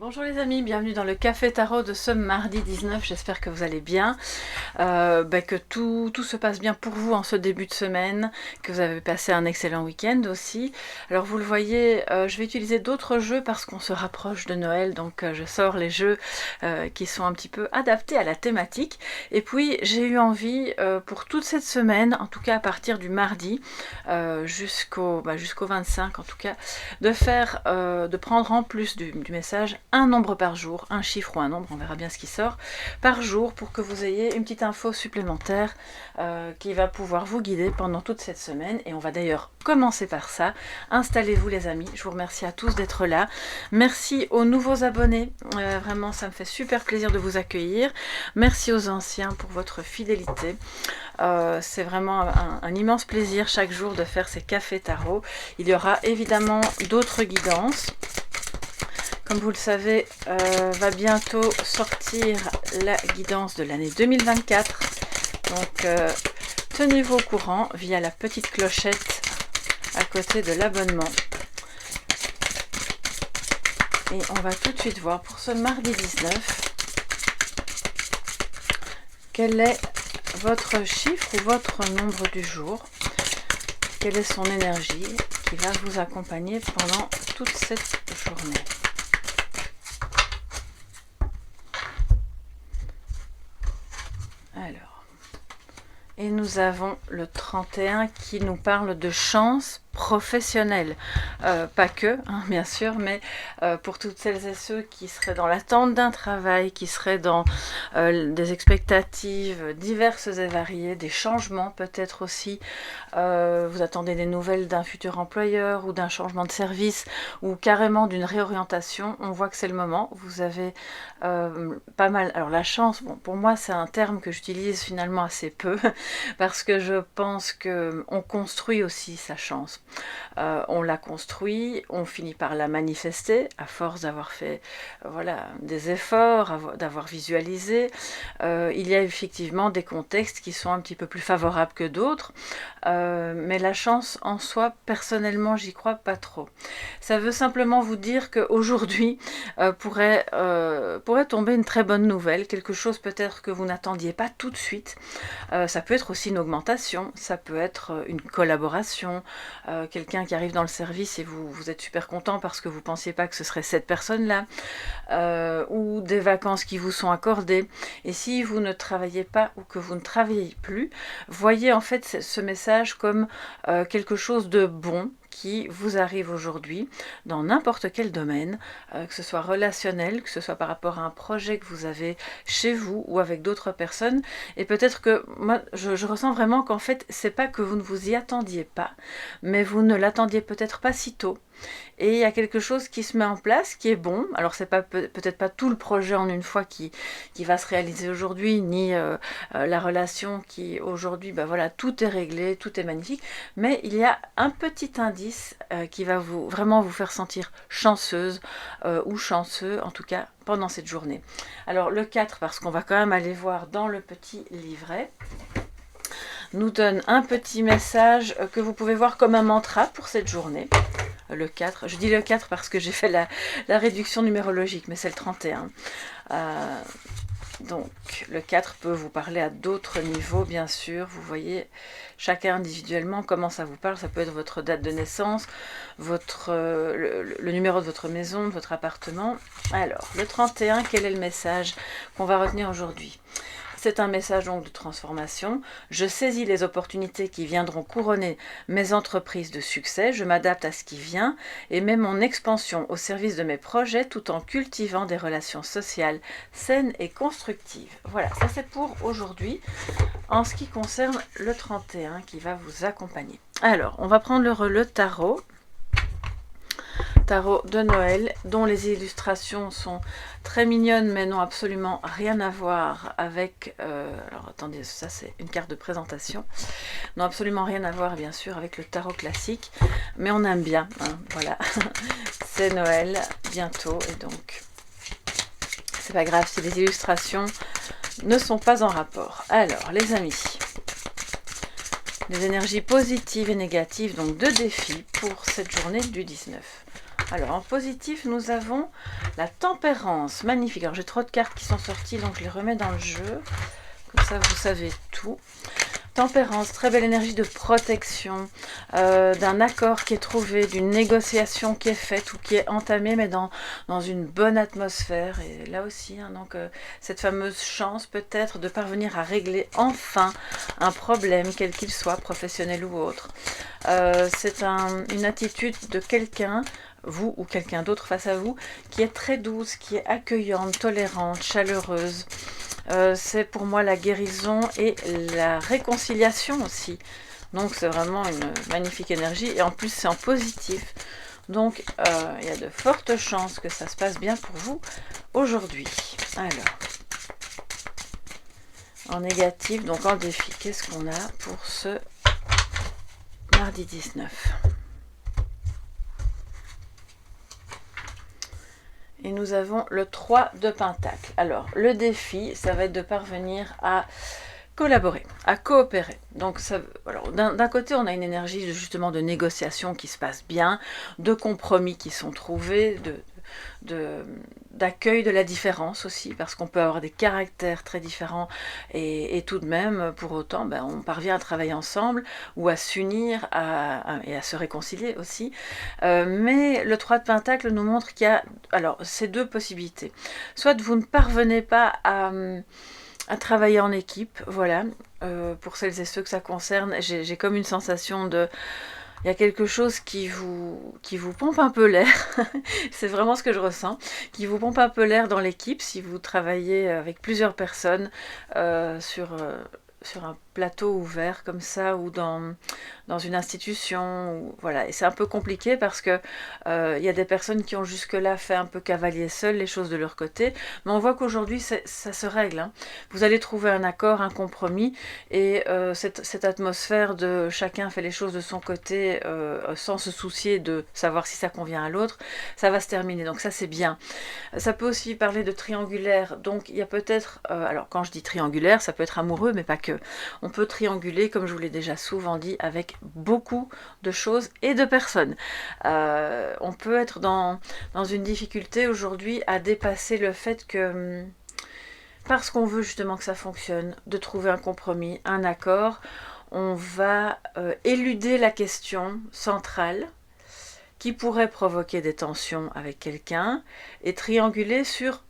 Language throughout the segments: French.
Bonjour les amis, bienvenue dans le Café Tarot de ce mardi 19, j'espère que vous allez bien, que tout se passe bien pour vous en ce début de semaine, que vous avez passé un excellent week-end aussi. Alors vous le voyez, je vais utiliser d'autres jeux parce qu'on se rapproche de Noël, donc je sors les jeux qui sont un petit peu adaptés à la thématique. Et puis j'ai eu envie pour toute cette semaine, en tout cas à partir du mardi jusqu'au 25 en tout cas, de prendre en plus du message un nombre par jour, un chiffre ou un nombre, on verra bien ce qui sort, par jour pour que vous ayez une petite info supplémentaire qui va pouvoir vous guider pendant toute cette semaine. Et on va d'ailleurs commencer par ça. Installez-vous les amis, je vous remercie à tous d'être là. Merci aux nouveaux abonnés, vraiment ça me fait super plaisir de vous accueillir. Merci aux anciens pour votre fidélité. C'est vraiment un immense plaisir chaque jour de faire ces cafés tarot. Il y aura évidemment d'autres guidances. Comme vous le savez, va bientôt sortir la guidance de l'année 2024. Donc, tenez-vous au courant via la petite clochette à côté de l'abonnement. Et on va tout de suite voir pour ce mardi 19, quel est votre chiffre ou votre nombre du jour. Quelle est son énergie qui va vous accompagner pendant toute cette journée. Alors, et nous avons le 31 qui nous parle de chance professionnelle. Pas que, hein, bien sûr, mais pour toutes celles et ceux qui seraient dans l'attente d'un travail, qui seraient dans des expectatives diverses et variées, des changements peut-être aussi. Vous attendez des nouvelles d'un futur employeur ou d'un changement de service ou carrément d'une réorientation. On voit que c'est le moment. Vous avez pas mal. Alors la chance, bon, pour moi c'est un terme que j'utilise finalement assez peu parce que je pense qu'on construit aussi sa chance. On la construit, on finit par la manifester à force d'avoir fait des efforts, d'avoir visualisé. Il y a effectivement des contextes qui sont un petit peu plus favorables que d'autres, mais la chance en soi, personnellement, j'y crois pas trop. Ça veut simplement vous dire qu'aujourd'hui pourrait tomber une très bonne nouvelle, quelque chose peut-être que vous n'attendiez pas tout de suite. Ça peut être aussi une augmentation, ça peut être une collaboration, quelqu'un qui arrive dans le service et vous êtes super content parce que vous ne pensiez pas que ce serait cette personne-là, ou des vacances qui vous sont accordées. Et si vous ne travaillez pas ou que vous ne travaillez plus, voyez en fait ce message comme quelque chose de bon qui vous arrive aujourd'hui dans n'importe quel domaine, que ce soit relationnel, que ce soit par rapport à un projet que vous avez chez vous ou avec d'autres personnes. Et peut-être que moi, je ressens vraiment qu'en fait, c'est pas que vous ne vous y attendiez pas, mais vous ne l'attendiez peut-être pas si tôt. Et il y a quelque chose qui se met en place, qui est bon. Alors c'est pas peut-être pas tout le projet en une fois qui va se réaliser aujourd'hui, ni la relation qui aujourd'hui, tout est réglé, tout est magnifique. Mais il y a un petit indice qui va vraiment vous faire sentir chanceuse ou chanceux, en tout cas pendant cette journée. Alors le 4, parce qu'on va quand même aller voir dans le petit livret, nous donne un petit message que vous pouvez voir comme un mantra pour cette journée. Le 4, je dis le 4 parce que j'ai fait la réduction numérologique, mais c'est le 31. Donc le 4 peut vous parler à d'autres niveaux, bien sûr. Vous voyez chacun individuellement comment ça vous parle. Ça peut être votre date de naissance, le numéro de votre maison, de votre appartement. Alors, le 31, quel est le message qu'on va retenir aujourd'hui ? C'est un message donc de transformation. Je saisis les opportunités qui viendront couronner mes entreprises de succès. Je m'adapte à ce qui vient et mets mon expansion au service de mes projets tout en cultivant des relations sociales saines et constructives. Voilà, ça c'est pour aujourd'hui en ce qui concerne le 31 qui va vous accompagner. Alors, on va prendre le tarot de Noël, dont les illustrations sont très mignonnes mais n'ont absolument rien à voir avec alors attendez, ça c'est une carte de présentation, n'ont absolument rien à voir bien sûr avec le tarot classique, mais on aime bien, hein, voilà. C'est Noël bientôt et donc c'est pas grave si les illustrations ne sont pas en rapport. Alors les amis, les énergies positives et négatives, donc deux défis pour cette journée du 19. Alors, en positif, nous avons la tempérance. Magnifique. Alors, j'ai trop de cartes qui sont sorties, donc je les remets dans le jeu. Comme ça, vous savez tout. Tempérance, très belle énergie de protection, d'un accord qui est trouvé, d'une négociation qui est faite ou qui est entamée, mais dans une bonne atmosphère. Et là aussi, hein, donc, cette fameuse chance peut-être de parvenir à régler enfin un problème, quel qu'il soit, professionnel ou autre. C'est une attitude de quelqu'un, vous ou quelqu'un d'autre face à vous, qui est très douce, qui est accueillante, tolérante, chaleureuse. C'est pour moi la guérison et la réconciliation aussi. Donc c'est vraiment une magnifique énergie et en plus c'est en positif. Donc il y a de fortes chances que ça se passe bien pour vous aujourd'hui. Alors, en négatif, donc en défi, qu'est-ce qu'on a pour ce mardi 19 ? Et nous avons le 3 de Pentacle. Alors, le défi, ça va être de parvenir à collaborer, à coopérer. Donc, d'un côté, on a une énergie justement de négociation qui se passe bien, de compromis qui sont trouvés, d'accueil de la différence aussi, parce qu'on peut avoir des caractères très différents et tout de même, pour autant, on parvient à travailler ensemble ou à s'unir et à se réconcilier aussi. Mais le 3 de Pentacle nous montre qu'il y a alors ces deux possibilités. Soit vous ne parvenez pas à travailler en équipe, voilà, pour celles et ceux que ça concerne, j'ai comme une sensation de... Il y a quelque chose qui vous pompe un peu l'air, c'est vraiment ce que je ressens, qui vous pompe un peu l'air dans l'équipe si vous travaillez avec plusieurs personnes sur un plateau ouvert comme ça ou dans une institution. Voilà. Et c'est un peu compliqué parce que y a des personnes qui ont jusque-là fait un peu cavalier seul les choses de leur côté, mais on voit qu'aujourd'hui ça se règle. Hein. Vous allez trouver un accord, un compromis et cette atmosphère de chacun fait les choses de son côté sans se soucier de savoir si ça convient à l'autre, ça va se terminer. Donc ça c'est bien. Ça peut aussi parler de triangulaire. Donc il y a peut-être, alors quand je dis triangulaire, ça peut être amoureux mais pas que. On peut trianguler, comme je vous l'ai déjà souvent dit, avec beaucoup de choses et de personnes. On peut être dans une difficulté aujourd'hui à dépasser le fait que, parce qu'on veut justement que ça fonctionne, de trouver un compromis, un accord, on va éluder la question centrale qui pourrait provoquer des tensions avec quelqu'un et trianguler sur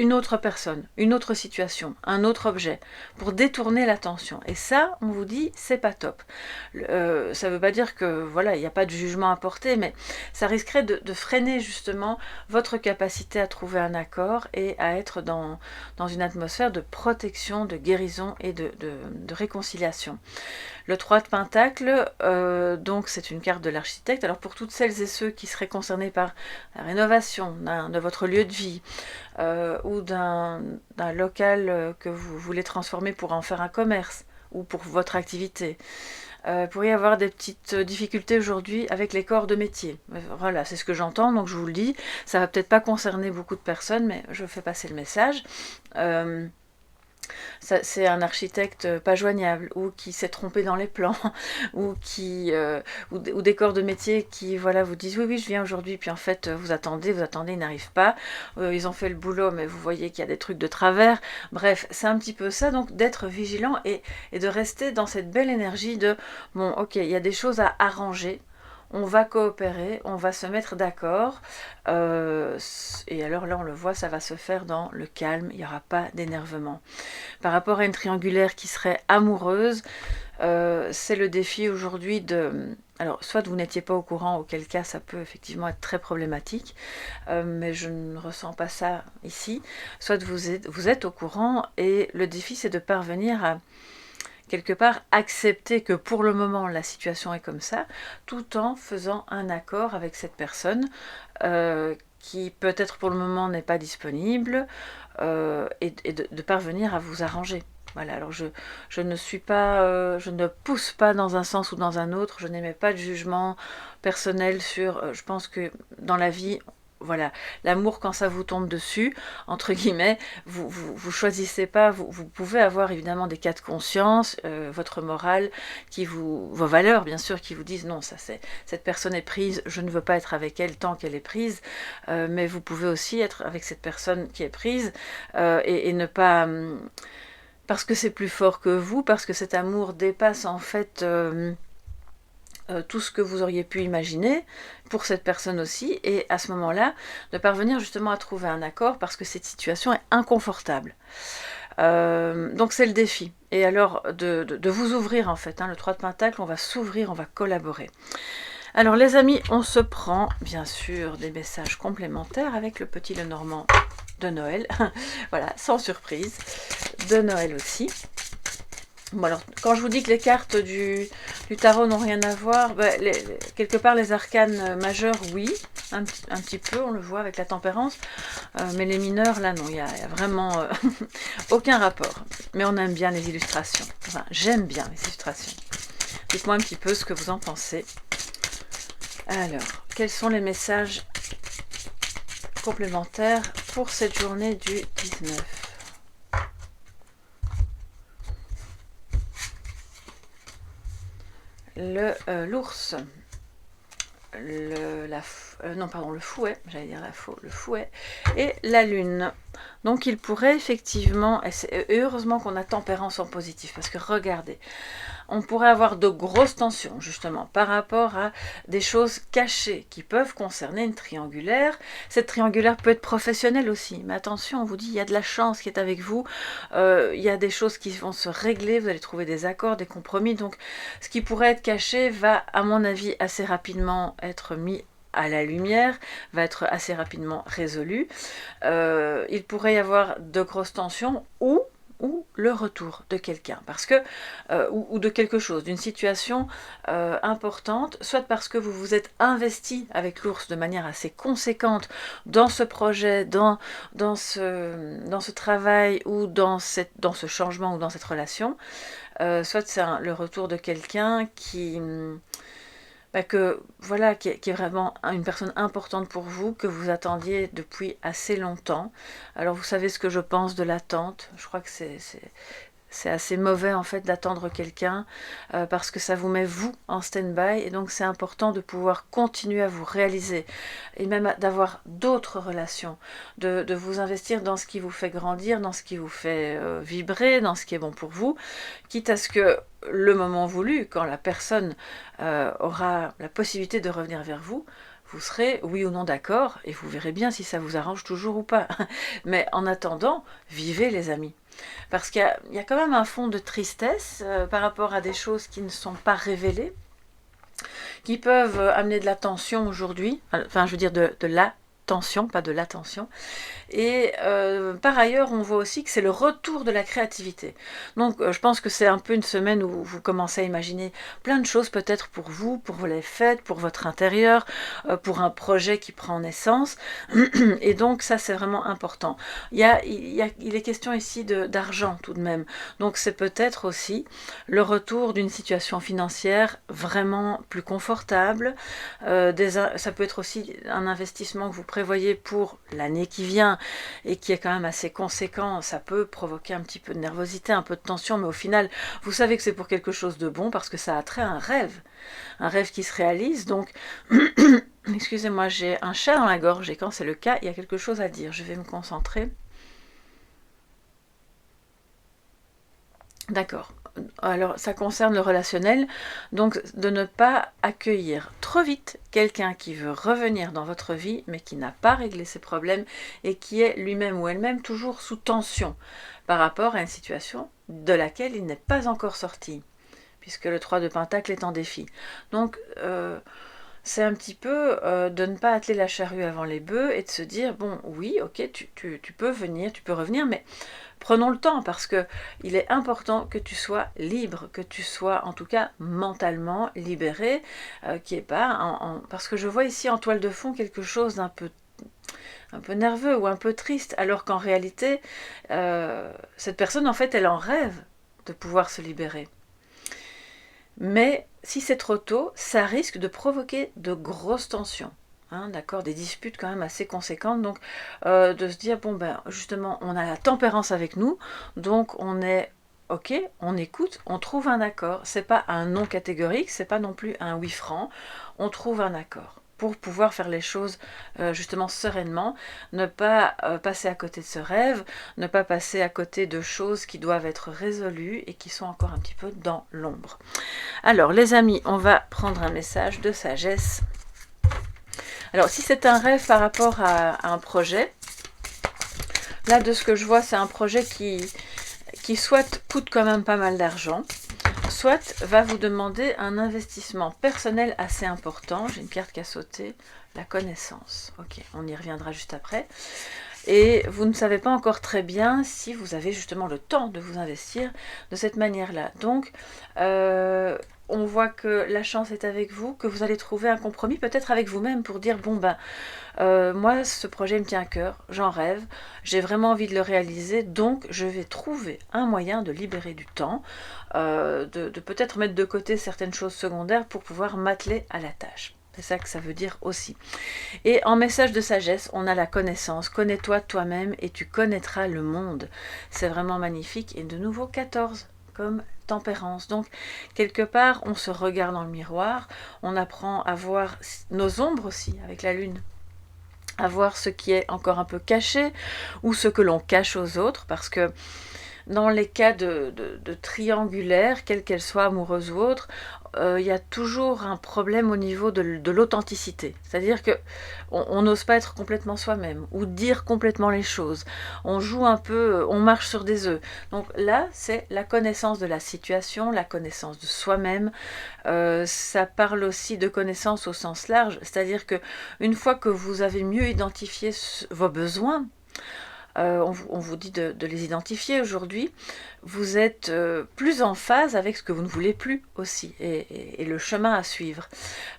une autre personne, une autre situation, un autre objet, pour détourner l'attention. Et ça, on vous dit, c'est pas top. Ça ne veut pas dire que voilà, il n'y a pas de jugement à porter, mais ça risquerait de freiner justement votre capacité à trouver un accord et à être dans une atmosphère de protection, de guérison et de réconciliation. Le 3 de Pentacle, donc c'est une carte de l'architecte. Alors pour toutes celles et ceux qui seraient concernés par la rénovation de votre lieu de vie ou d'un local que vous voulez transformer pour en faire un commerce ou pour votre activité, pourrait y avoir des petites difficultés aujourd'hui avec les corps de métier. Voilà, c'est ce que j'entends, donc je vous le dis. Ça va peut-être pas concerner beaucoup de personnes, mais je fais passer le message. C'est un architecte pas joignable ou qui s'est trompé dans les plans ou ou des corps de métier qui voilà vous disent oui je viens aujourd'hui puis en fait vous attendez ils n'arrivent pas, ils ont fait le boulot mais vous voyez qu'il y a des trucs de travers. Bref, c'est un petit peu ça, donc d'être vigilant et de rester dans cette belle énergie de bon ok, il y a des choses à arranger, on va coopérer, on va se mettre d'accord, et alors là on le voit, ça va se faire dans le calme, il n'y aura pas d'énervement. Par rapport à une triangulaire qui serait amoureuse, c'est le défi aujourd'hui de... Alors, soit vous n'étiez pas au courant, auquel cas ça peut effectivement être très problématique, mais je ne ressens pas ça ici. Soit vous êtes au courant et le défi c'est de parvenir à quelque part accepter que pour le moment la situation est comme ça, tout en faisant un accord avec cette personne qui peut-être pour le moment n'est pas disponible et de parvenir à vous arranger. Voilà, alors je ne suis pas, je ne pousse pas dans un sens ou dans un autre, je n'émets pas de jugement personnel sur, je pense que dans la vie, voilà, l'amour quand ça vous tombe dessus, entre guillemets, vous choisissez pas, vous pouvez avoir évidemment des cas de conscience, votre morale, vos valeurs bien sûr, qui vous disent non, cette personne est prise, je ne veux pas être avec elle tant qu'elle est prise, mais vous pouvez aussi être avec cette personne qui est prise et ne pas... parce que c'est plus fort que vous, parce que cet amour dépasse en fait... tout ce que vous auriez pu imaginer pour cette personne aussi, et à ce moment-là, de parvenir justement à trouver un accord parce que cette situation est inconfortable. Donc c'est le défi. Et alors de vous ouvrir en fait, le 3 de Pentacle, on va s'ouvrir, on va collaborer. Alors les amis, on se prend bien sûr des messages complémentaires avec le petit Lenormand de Noël, voilà, sans surprise, de Noël aussi. Bon alors, quand je vous dis que les cartes du tarot n'ont rien à voir, quelque part les arcanes majeurs, oui, un petit peu, on le voit avec la tempérance, mais les mineurs, là non, il y a vraiment aucun rapport. Mais on aime bien les illustrations, enfin j'aime bien les illustrations. Dites-moi un petit peu ce que vous en pensez. Alors, quels sont les messages complémentaires pour cette journée du 19 ? L'ours, le fouet, j'allais dire le fouet, et la lune. Donc il pourrait effectivement, et heureusement qu'on a tempérance en positif, parce que regardez, on pourrait avoir de grosses tensions justement par rapport à des choses cachées qui peuvent concerner une triangulaire. Cette triangulaire peut être professionnelle aussi, mais attention, on vous dit, il y a de la chance qui est avec vous, il y a des choses qui vont se régler, vous allez trouver des accords, des compromis, donc ce qui pourrait être caché va, à mon avis, assez rapidement être mis à la lumière, va être assez rapidement résolu. Il pourrait y avoir de grosses tensions ou le retour de quelqu'un, parce que ou de quelque chose, d'une situation importante, soit parce que vous vous êtes investi avec l'ours de manière assez conséquente dans ce projet, dans ce travail ou dans ce changement ou dans cette relation, soit c'est le retour de quelqu'un qui est vraiment une personne importante pour vous, que vous attendiez depuis assez longtemps. Alors vous savez ce que je pense de l'attente, je crois que c'est assez mauvais en fait d'attendre quelqu'un parce que ça vous met vous en stand-by, et donc c'est important de pouvoir continuer à vous réaliser et même d'avoir d'autres relations, de vous investir dans ce qui vous fait grandir, dans ce qui vous fait vibrer, dans ce qui est bon pour vous, quitte à ce que le moment voulu, quand la personne aura la possibilité de revenir vers vous, vous serez oui ou non d'accord, et vous verrez bien si ça vous arrange toujours ou pas. Mais en attendant, vivez les amis. Parce qu'il y a quand même un fond de tristesse par rapport à des choses qui ne sont pas révélées, qui peuvent amener de la tension aujourd'hui, enfin je veux dire de la tension, pas de l'attention. Et par ailleurs, on voit aussi que c'est le retour de la créativité. Donc je pense que c'est un peu une semaine où vous commencez à imaginer plein de choses peut-être pour vous, pour les fêtes, pour votre intérieur, pour un projet qui prend naissance. Et donc ça c'est vraiment important. Il est question ici d'argent tout de même. Donc c'est peut-être aussi le retour d'une situation financière vraiment plus confortable. Ça peut être aussi un investissement que vous prévoyez pour l'année qui vient et qui est quand même assez conséquent. Ça peut provoquer un petit peu de nervosité, un peu de tension, mais au final, vous savez que c'est pour quelque chose de bon parce que ça a trait à un rêve qui se réalise. Donc, excusez-moi, j'ai un chat dans la gorge et quand c'est le cas, il y a quelque chose à dire. Je vais me concentrer. D'accord. Alors, ça concerne le relationnel, donc de ne pas accueillir trop vite quelqu'un qui veut revenir dans votre vie, mais qui n'a pas réglé ses problèmes et qui est lui-même ou elle-même toujours sous tension par rapport à une situation de laquelle il n'est pas encore sorti, puisque le 3 de Pentacle est en défi. Donc, c'est un petit peu de ne pas atteler la charrue avant les bœufs et de se dire, bon, oui, ok, tu peux venir, tu peux revenir, mais prenons le temps parce que il est important que tu sois libre, que tu sois en tout cas mentalement libéré, qui est pas parce que je vois ici en toile de fond quelque chose d'un peu nerveux ou un peu triste, alors qu'en réalité cette personne en fait elle en rêve de pouvoir se libérer. Mais si c'est trop tôt, ça risque de provoquer de grosses tensions. hein, d'accord, des disputes quand même assez conséquentes, donc de se dire, bon ben justement, on a la tempérance avec nous, donc on est ok, on écoute, on trouve un accord, c'est pas un non catégorique, c'est pas non plus un oui franc, on trouve un accord pour pouvoir faire les choses justement sereinement, ne pas passer à côté de ce rêve, ne pas passer à côté de choses qui doivent être résolues et qui sont encore un petit peu dans l'ombre. Alors les amis, on va prendre un message de sagesse. Alors si c'est un rêve par rapport à un projet, là de ce que je vois c'est un projet qui soit coûte quand même pas mal d'argent, soit va vous demander un investissement personnel assez important. J'ai une carte qui a sauté, la connaissance. Ok, on y reviendra juste après. Et vous ne savez pas encore très bien si vous avez justement le temps de vous investir de cette manière-là. Donc, on voit que la chance est avec vous, que vous allez trouver un compromis peut-être avec vous-même pour dire, bon ben, moi ce projet me tient à cœur, j'en rêve, j'ai vraiment envie de le réaliser, donc je vais trouver un moyen de libérer du temps, de peut-être mettre de côté certaines choses secondaires pour pouvoir m'atteler à la tâche. C'est ça que ça veut dire aussi. Et en message de sagesse, on a la connaissance. Connais-toi toi-même et tu connaîtras le monde. C'est vraiment magnifique. Et de nouveau 14, comme tempérance. Donc, quelque part, on se regarde dans le miroir. On apprend à voir nos ombres aussi, avec la lune. À voir ce qui est encore un peu caché ou ce que l'on cache aux autres. Parce que dans les cas de triangulaire, quelle qu'elle soit, amoureuse ou autre, il y a toujours un problème au niveau de l'authenticité. C'est-à-dire que on n'ose pas être complètement soi-même ou dire complètement les choses. On joue un peu, on marche sur des œufs. Donc là, c'est la connaissance de la situation, la connaissance de soi-même. Ça parle aussi de connaissance au sens large. C'est-à-dire que une fois que vous avez mieux identifié vos besoins, on vous dit de les identifier aujourd'hui, vous êtes plus en phase avec ce que vous ne voulez plus aussi, et le chemin à suivre,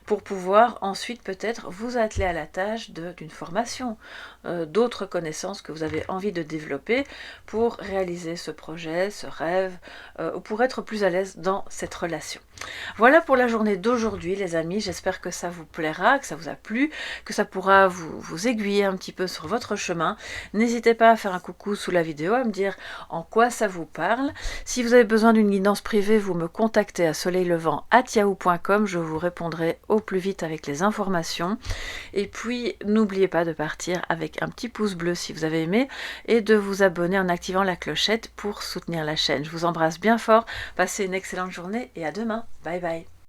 pour pouvoir ensuite peut-être vous atteler à la tâche d'une formation, d'autres connaissances que vous avez envie de développer pour réaliser ce projet, ce rêve, ou pour être plus à l'aise dans cette relation. Voilà pour la journée d'aujourd'hui les amis, j'espère que ça vous plaira, que ça vous a plu, que ça pourra vous aiguiller un petit peu sur votre chemin. N'hésitez pas à faire un coucou sous la vidéo, à me dire en quoi ça vous parle. Si vous avez besoin d'une guidance privée, vous me contactez à soleillevent@yahoo.com, je vous répondrai au plus vite avec les informations. Et puis n'oubliez pas de partir avec un petit pouce bleu si vous avez aimé et de vous abonner en activant la clochette pour soutenir la chaîne. Je vous embrasse bien fort, passez une excellente journée et à demain. Bye bye.